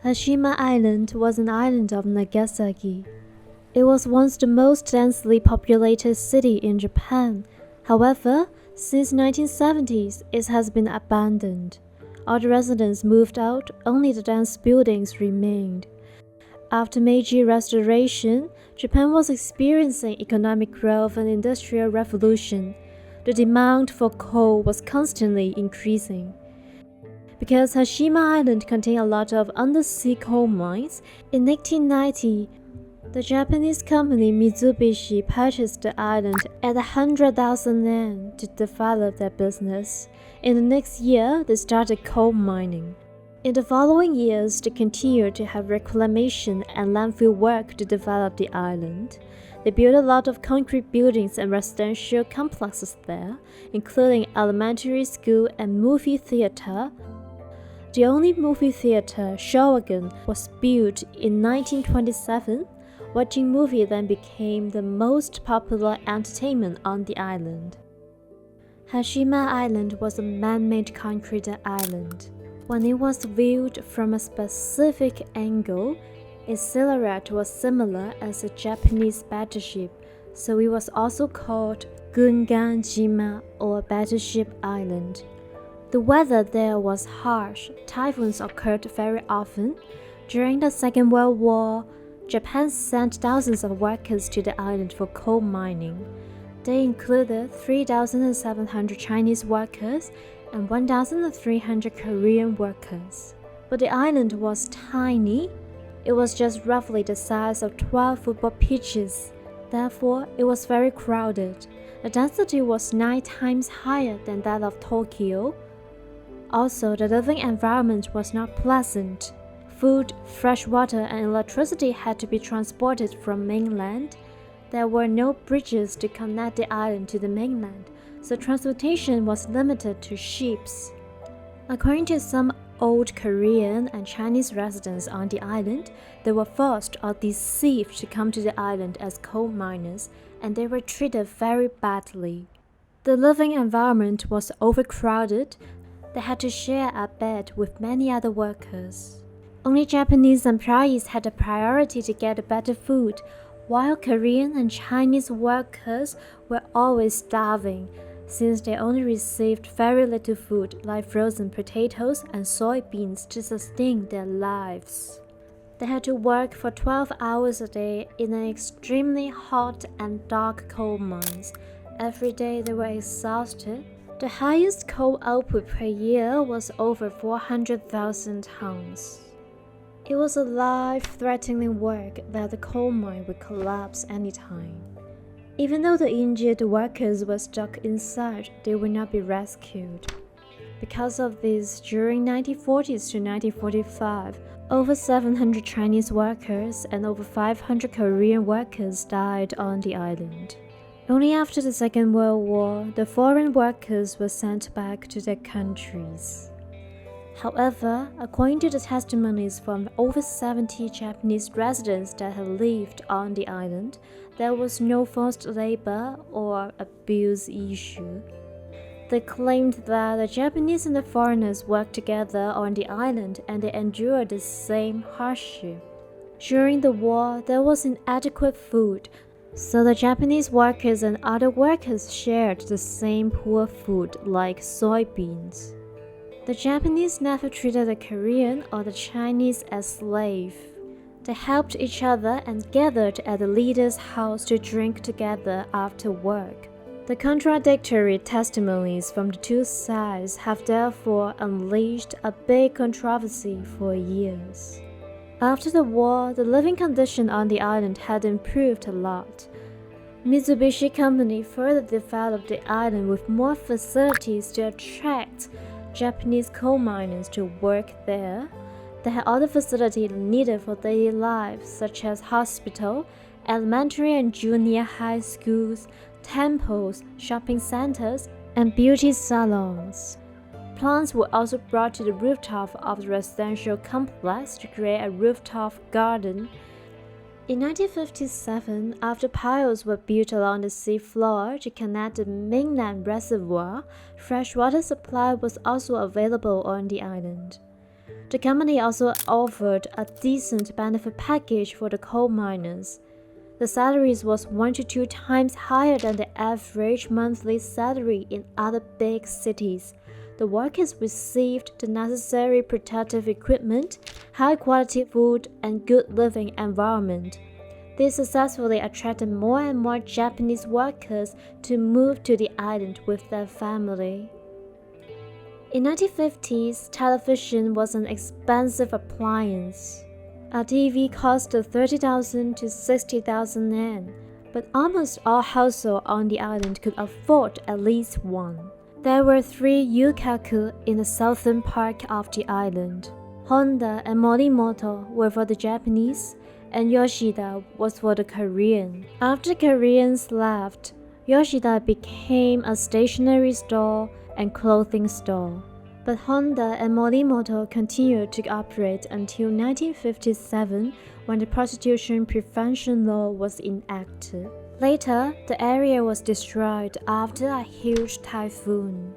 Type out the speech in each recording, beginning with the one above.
Hashima Island was an island of Nagasaki. It was once the most densely populated city in Japan. However, since 1970s, it has been abandoned. All the residents moved out, only the dense buildings remained. After Meiji Restoration, Japan was experiencing economic growth and industrial revolution. The demand for coal was constantly increasing. Because Hashima Island contained a lot of undersea coal mines, in 1890, the Japanese company Mitsubishi purchased the island at 100,000 yen to develop their business. In the next year, they started coal mining. In the following years, they continued to have reclamation and landfill work to develop the island. They built a lot of concrete buildings and residential complexes there, including elementary school and movie theater. The only movie theater, Shogun, was built in 1927. Watching movie then became the most popular entertainment on the island. Hashima Island was a man-made concrete island. When it was viewed from a specific angle, its silhouette was similar as a Japanese battleship, so it was also called Gunganjima or Battleship Island. The weather there was harsh. Typhoons occurred very often. During the Second World War, Japan sent thousands of workers to the island for coal mining. They included 3,700 Chinese workers and 1,300 Korean workers. But the island was tiny. It was just roughly the size of 12 football pitches. Therefore, it was very crowded. The density was 9 times higher than that of Tokyo. Also, the living environment was not pleasant. Food, fresh water, and electricity had to be transported from mainland. There were no bridges to connect the island to the mainland, so transportation was limited to ships. According to some old Korean and Chinese residents on the island, they were forced or deceived to come to the island as coal miners, and they were treated very badly. The living environment was overcrowded. They had to share a bed with many other workers. Only Japanese employees had the priority to get better food, while Korean and Chinese workers were always starving, since they only received very little food like frozen potatoes and soybeans to sustain their lives. They had to work for 12 hours a day in an extremely hot and dark coal mines. Every day they were exhausted. The highest coal output per year was over 400,000 tons. It was a life-threatening work that the coal mine would collapse anytime. Even though the injured workers were stuck inside, they would not be rescued. Because of this, during 1940s to 1945, over 700 Chinese workers and over 500 Korean workers died on the island. Only after the Second World War, the foreign workers were sent back to their countries. However, according to the testimonies from over 70 Japanese residents that had lived on the island, there was no forced labor or abuse issue. They claimed that the Japanese and the foreigners worked together on the island and they endured the same hardship. During the war, there was inadequate food, so the Japanese workers and other workers shared the same poor food like soybeans. The Japanese never treated the Korean or the Chinese as slaves. They helped each other and gathered at the leader's house to drink together after work. The contradictory testimonies from the two sides have therefore unleashed a big controversy for years. After the war, the living condition on the island had improved a lot. Mitsubishi Company further developed the island with more facilities to attract Japanese coal miners to work there. They had all the facilities needed for daily life, such as hospital, elementary and junior high schools, temples, shopping centers, and beauty salons. Plants were also brought to the rooftop of the residential complex to create a rooftop garden. In 1957, after piles were built along the sea floor to connect the mainland reservoir, fresh water supply was also available on the island. The company also offered a decent benefit package for the coal miners. The salaries was 1 to 2 times higher than the average monthly salary in other big cities. The workers received the necessary protective equipment, high-quality food, and good living environment. This successfully attracted more and more Japanese workers to move to the island with their family. In 1950s, television was an expensive appliance. A TV cost 30,000 to 60,000 yen, but almost all households on the island could afford at least one. There were 3 yukaku in the southern part of the island. Honda and Morimoto were for the Japanese, and Yoshida was for the Korean. After the Koreans left, Yoshida became a stationery store and clothing store. But Honda and Morimoto continued to operate until 1957 when the prostitution prevention law was enacted. Later, the area was destroyed after a huge typhoon.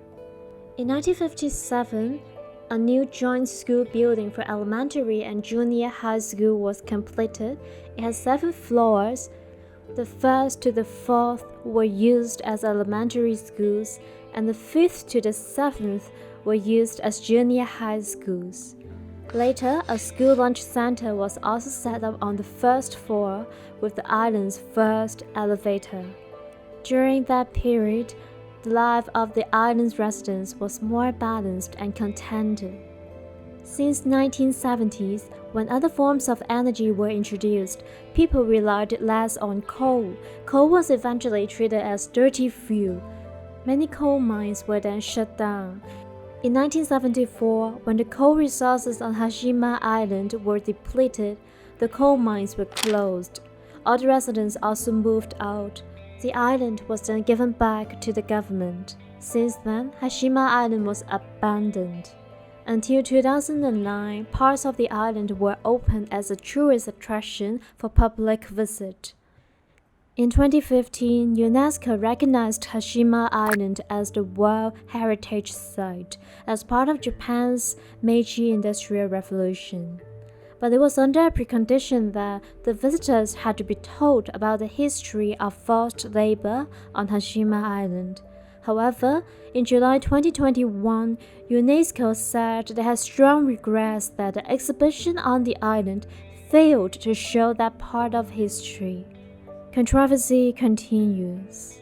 In 1957, a new joint school building for elementary and junior high school was completed. It has 7 floors. The 1st to the 4th were used as elementary schools, and the 5th to the 7th were used as junior high schools. Later, a school lunch center was also set up on the 1st floor with the island's first elevator. During that period, the life of the island's residents was more balanced and contented. Since 1970s, when other forms of energy were introduced, people relied less on coal. Coal was eventually treated as dirty fuel. Many coal mines were then shut down. In 1974, when the coal resources on Hashima Island were depleted, the coal mines were closed. All the residents also moved out. The island was then given back to the government. Since then, Hashima Island was abandoned. Until 2009, parts of the island were opened as a tourist attraction for public visit. In 2015, UNESCO recognized Hashima Island as the World Heritage Site as part of Japan's Meiji Industrial Revolution. But it was under a precondition that the visitors had to be told about the history of forced labor on Hashima Island. However, in July 2021, UNESCO said they had strong regrets that the exhibition on the island failed to show that part of history. Controversy continues.